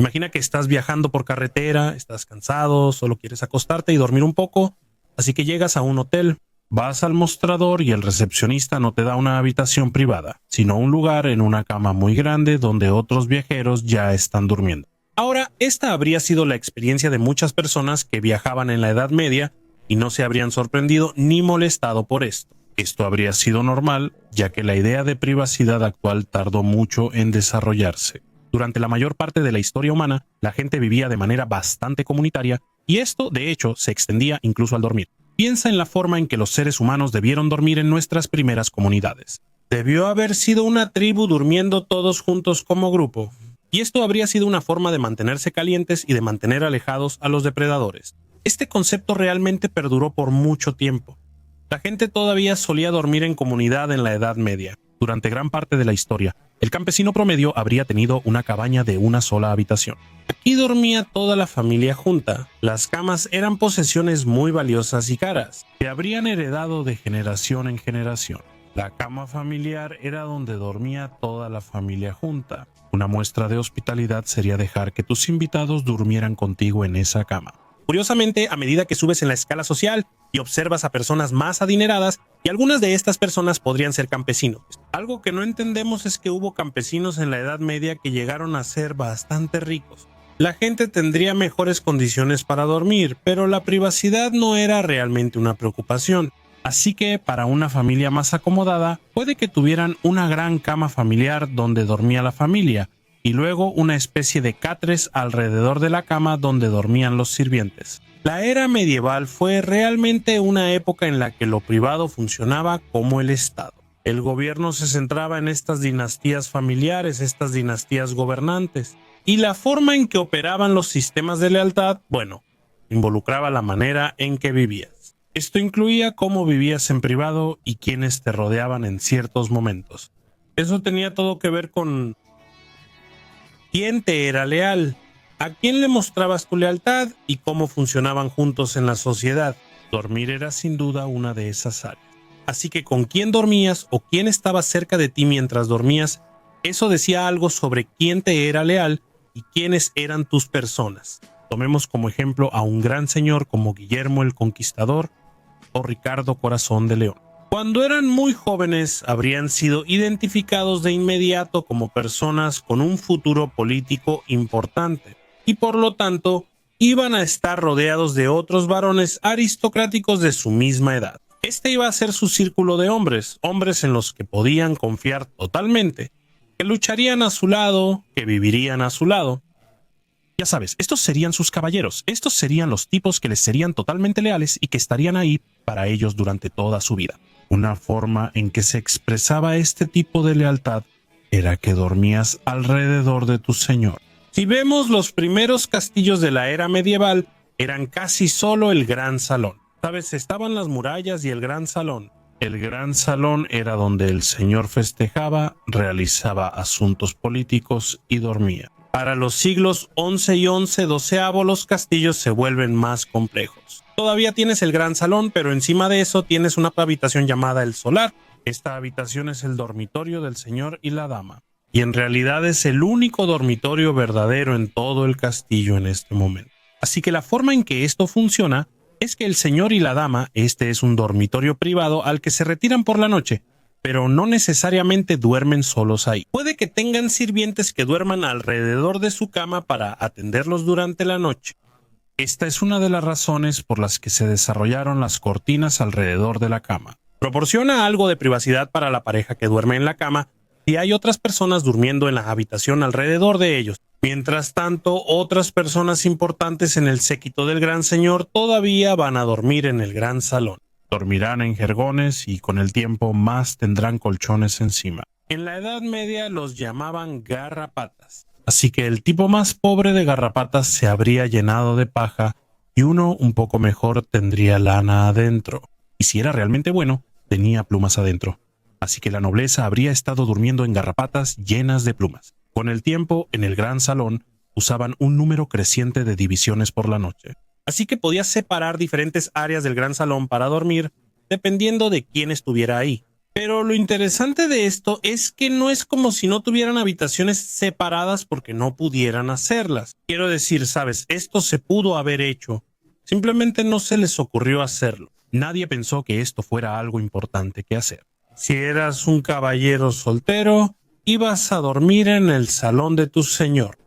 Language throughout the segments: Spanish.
Imagina que estás viajando por carretera, estás cansado, solo quieres acostarte y dormir un poco, así que llegas a un hotel, vas al mostrador y el recepcionista no te da una habitación privada, sino un lugar en una cama muy grande donde otros viajeros ya están durmiendo. Ahora, esta habría sido la experiencia de muchas personas que viajaban en la Edad Media y no se habrían sorprendido ni molestado por esto. Esto habría sido normal, ya que la idea de privacidad actual tardó mucho en desarrollarse. Durante la mayor parte de la historia humana, la gente vivía de manera bastante comunitaria y esto, de hecho, se extendía incluso al dormir. Piensa en la forma en que los seres humanos debieron dormir en nuestras primeras comunidades. Debió haber sido una tribu durmiendo todos juntos como grupo. Y esto habría sido una forma de mantenerse calientes y de mantener alejados a los depredadores. Este concepto realmente perduró por mucho tiempo. La gente todavía solía dormir en comunidad en la Edad Media. Durante gran parte de la historia, el campesino promedio habría tenido una cabaña de una sola habitación. Aquí dormía toda la familia junta. Las camas eran posesiones muy valiosas y caras, que habrían heredado de generación en generación. La cama familiar era donde dormía toda la familia junta. Una muestra de hospitalidad sería dejar que tus invitados durmieran contigo en esa cama. Curiosamente, a medida que subes en la escala social y observas a personas más adineradas, y algunas de estas personas podrían ser campesinos. Algo que no entendemos es que hubo campesinos en la Edad Media que llegaron a ser bastante ricos. La gente tendría mejores condiciones para dormir, pero la privacidad no era realmente una preocupación. Así que, para una familia más acomodada, puede que tuvieran una gran cama familiar donde dormía la familia, y luego una especie de catres alrededor de la cama donde dormían los sirvientes. La era medieval fue realmente una época en la que lo privado funcionaba como el Estado. El gobierno se centraba en estas dinastías familiares, estas dinastías gobernantes, y la forma en que operaban los sistemas de lealtad, involucraba la manera en que vivías. Esto incluía cómo vivías en privado y quiénes te rodeaban en ciertos momentos. Eso tenía todo que ver con quién te era leal, a quién le mostrabas tu lealtad y cómo funcionaban juntos en la sociedad. Dormir era sin duda una de esas áreas. Así que con quién dormías o quién estaba cerca de ti mientras dormías, eso decía algo sobre quién te era leal y quiénes eran tus personas. Tomemos como ejemplo a un gran señor como Guillermo el Conquistador o Ricardo Corazón de León. Cuando eran muy jóvenes, habrían sido identificados de inmediato como personas con un futuro político importante y por lo tanto iban a estar rodeados de otros varones aristocráticos de su misma edad. Este iba a ser su círculo de hombres, hombres en los que podían confiar totalmente, que lucharían a su lado, que vivirían a su lado. Ya sabes, estos serían sus caballeros, estos serían los tipos que les serían totalmente leales y que estarían ahí para ellos durante toda su vida. Una forma en que se expresaba este tipo de lealtad era que dormías alrededor de tu señor. Si vemos los primeros castillos de la era medieval, eran casi solo el gran salón. ¿Sabes? Estaban las murallas y el gran salón. El gran salón era donde el señor festejaba, realizaba asuntos políticos y dormía. Para los siglos XI y XI los castillos se vuelven más complejos. Todavía tienes el gran salón, pero encima de eso tienes una habitación llamada el solar. Esta habitación es el dormitorio del señor y la dama. Y en realidad es el único dormitorio verdadero en todo el castillo en este momento. Así que la forma en que esto funciona es que el señor y la dama, este es un dormitorio privado al que se retiran por la noche, pero no necesariamente duermen solos ahí. Puede que tengan sirvientes que duerman alrededor de su cama para atenderlos durante la noche. Esta es una de las razones por las que se desarrollaron las cortinas alrededor de la cama. Proporciona algo de privacidad para la pareja que duerme en la cama si hay otras personas durmiendo en la habitación alrededor de ellos. Mientras tanto, otras personas importantes en el séquito del gran señor todavía van a dormir en el gran salón. Dormirán en jergones y con el tiempo más tendrán colchones encima. En la Edad Media los llamaban garrapatas. Así que el tipo más pobre de garrapatas se habría llenado de paja y uno un poco mejor tendría lana adentro. Y si era realmente bueno, tenía plumas adentro. Así que la nobleza habría estado durmiendo en garrapatas llenas de plumas. Con el tiempo, en el gran salón, usaban un número creciente de divisiones por la noche. Así que podías separar diferentes áreas del gran salón para dormir, dependiendo de quién estuviera ahí. Pero lo interesante de esto es que no es como si no tuvieran habitaciones separadas porque no pudieran hacerlas. Quiero decir, sabes, esto se pudo haber hecho. Simplemente no se les ocurrió hacerlo. Nadie pensó que esto fuera algo importante que hacer. Si eras un caballero soltero, ibas a dormir en el salón de tu señor.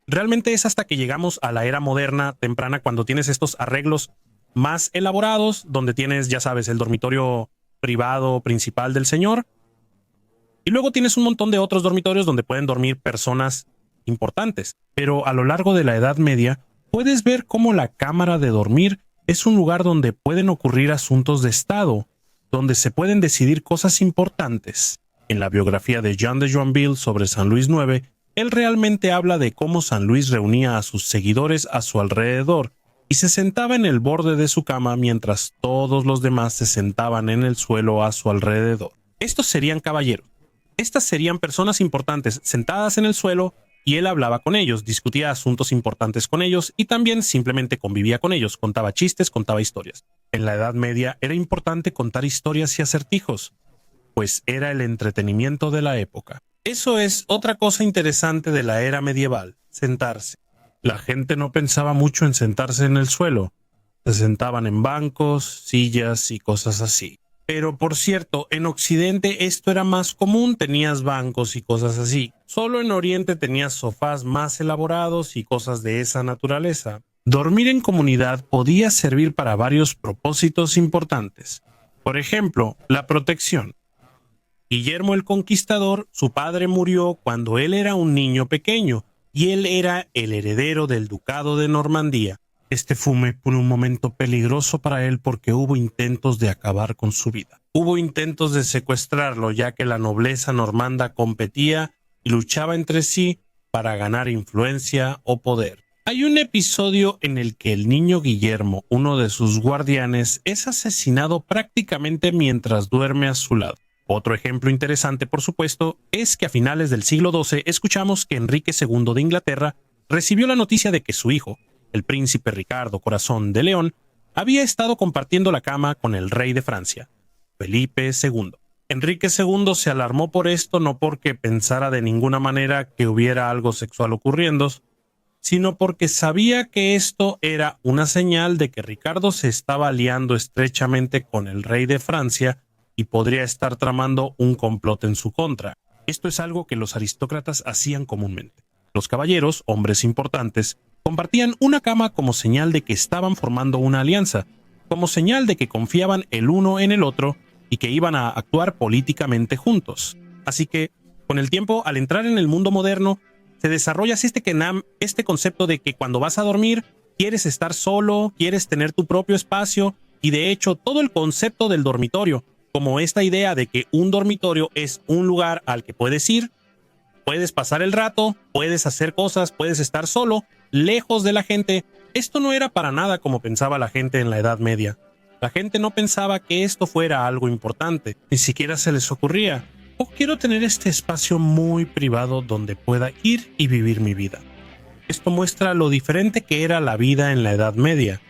Realmente es hasta que llegamos a la era moderna temprana cuando tienes estos arreglos más elaborados, donde tienes, ya sabes, el dormitorio privado principal del señor, y luego tienes un montón de otros dormitorios donde pueden dormir personas importantes. Pero a lo largo de la Edad Media, puedes ver cómo la cámara de dormir es un lugar donde pueden ocurrir asuntos de Estado, donde se pueden decidir cosas importantes. En la biografía de Jean de Joinville sobre San Luis IX, él realmente habla de cómo San Luis reunía a sus seguidores a su alrededor y se sentaba en el borde de su cama mientras todos los demás se sentaban en el suelo a su alrededor. Estos serían caballeros. Estas serían personas importantes sentadas en el suelo y él hablaba con ellos, discutía asuntos importantes con ellos y también simplemente convivía con ellos, contaba chistes, contaba historias. En la Edad Media era importante contar historias y acertijos, pues era el entretenimiento de la época. Eso es otra cosa interesante de la era medieval, sentarse. La gente no pensaba mucho en sentarse en el suelo. Se sentaban en bancos, sillas y cosas así. Pero por cierto, en Occidente esto era más común, tenías bancos y cosas así. Solo en Oriente tenías sofás más elaborados y cosas de esa naturaleza. Dormir en comunidad podía servir para varios propósitos importantes. Por ejemplo, la protección. Guillermo el Conquistador, su padre murió cuando él era un niño pequeño y él era el heredero del ducado de Normandía. Este fue por un momento peligroso para él porque hubo intentos de acabar con su vida. Hubo intentos de secuestrarlo ya que la nobleza normanda competía y luchaba entre sí para ganar influencia o poder. Hay un episodio en el que el niño Guillermo, uno de sus guardianes, es asesinado prácticamente mientras duerme a su lado. Otro ejemplo interesante, por supuesto, es que a finales del siglo XII escuchamos que Enrique II de Inglaterra recibió la noticia de que su hijo, el príncipe Ricardo Corazón de León, había estado compartiendo la cama con el rey de Francia, Felipe II. Enrique II se alarmó por esto no porque pensara de ninguna manera que hubiera algo sexual ocurriendo, sino porque sabía que esto era una señal de que Ricardo se estaba aliando estrechamente con el rey de Francia y podría estar tramando un complot en su contra. Esto es algo que los aristócratas hacían comúnmente. Los caballeros, hombres importantes, compartían una cama como señal de que estaban formando una alianza, como señal de que confiaban el uno en el otro y que iban a actuar políticamente juntos. Así que, con el tiempo, al entrar en el mundo moderno, se desarrolla este concepto de que cuando vas a dormir, quieres estar solo, quieres tener tu propio espacio, y de hecho todo el concepto del dormitorio, como esta idea de que un dormitorio es un lugar al que puedes ir, puedes pasar el rato, puedes hacer cosas, puedes estar solo, lejos de la gente. Esto no era para nada como pensaba la gente en la Edad Media. La gente no pensaba que esto fuera algo importante, ni siquiera se les ocurría. Oh, quiero tener este espacio muy privado donde pueda ir y vivir mi vida. Esto muestra lo diferente que era la vida en la Edad Media.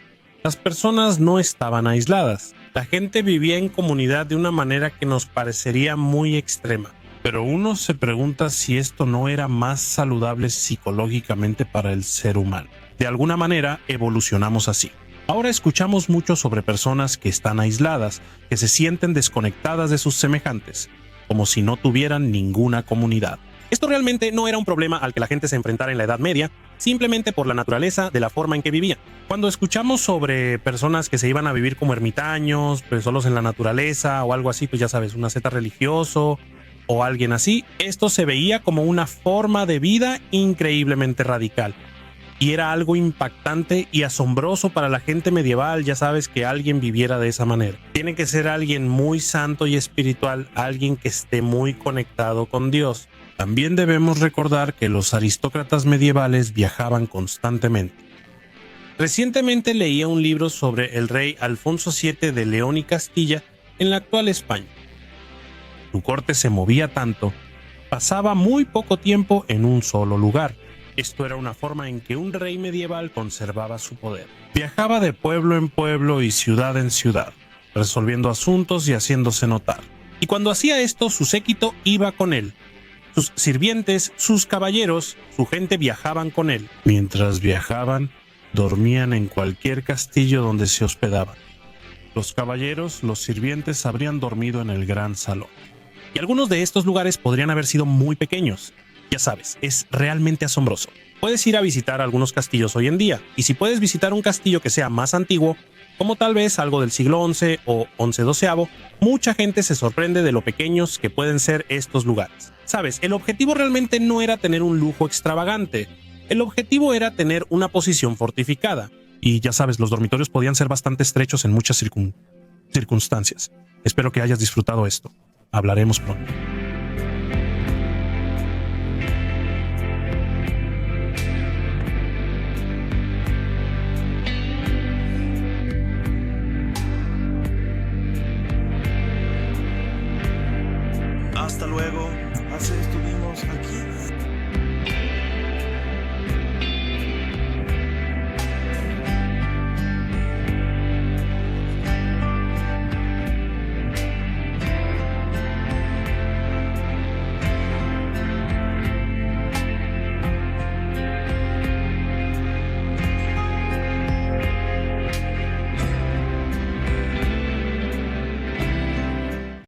Las personas no estaban aisladas. La gente vivía en comunidad de una manera que nos parecería muy extrema. Pero uno se pregunta si esto no era más saludable psicológicamente para el ser humano. De alguna manera evolucionamos así. Ahora escuchamos mucho sobre personas que están aisladas, que se sienten desconectadas de sus semejantes, como si no tuvieran ninguna comunidad. Esto realmente no era un problema al que la gente se enfrentara en la Edad Media, simplemente por la naturaleza de la forma en que vivían. Cuando escuchamos sobre personas que se iban a vivir como ermitaños, pues solos en la naturaleza o algo así, pues ya sabes, un asceta religioso o alguien así, esto se veía como una forma de vida increíblemente radical. Y era algo impactante y asombroso para la gente medieval, ya sabes, que alguien viviera de esa manera. Tiene que ser alguien muy santo y espiritual, alguien que esté muy conectado con Dios. También debemos recordar que los aristócratas medievales viajaban constantemente. Recientemente leía un libro sobre el rey Alfonso VII de León y Castilla en la actual España. Su corte se movía tanto, pasaba muy poco tiempo en un solo lugar. Esto era una forma en que un rey medieval conservaba su poder. Viajaba de pueblo en pueblo y ciudad en ciudad, resolviendo asuntos y haciéndose notar. y cuando hacía esto su séquito iba con él. Sus sirvientes, sus caballeros, su gente viajaban con él. Mientras viajaban, dormían en cualquier castillo donde se hospedaban. Los caballeros, los sirvientes habrían dormido en el gran salón. Y algunos de estos lugares podrían haber sido muy pequeños. Ya sabes, es realmente asombroso. Puedes ir a visitar algunos castillos hoy en día, y si puedes visitar un castillo que sea más antiguo, como tal vez algo del siglo XI o XI-XII, mucha gente se sorprende de lo pequeños que pueden ser estos lugares. Sabes, el objetivo realmente no era tener un lujo extravagante, el objetivo era tener una posición fortificada. Y ya sabes, los dormitorios podían ser bastante estrechos en muchas circunstancias. Espero que hayas disfrutado esto. Hablaremos pronto.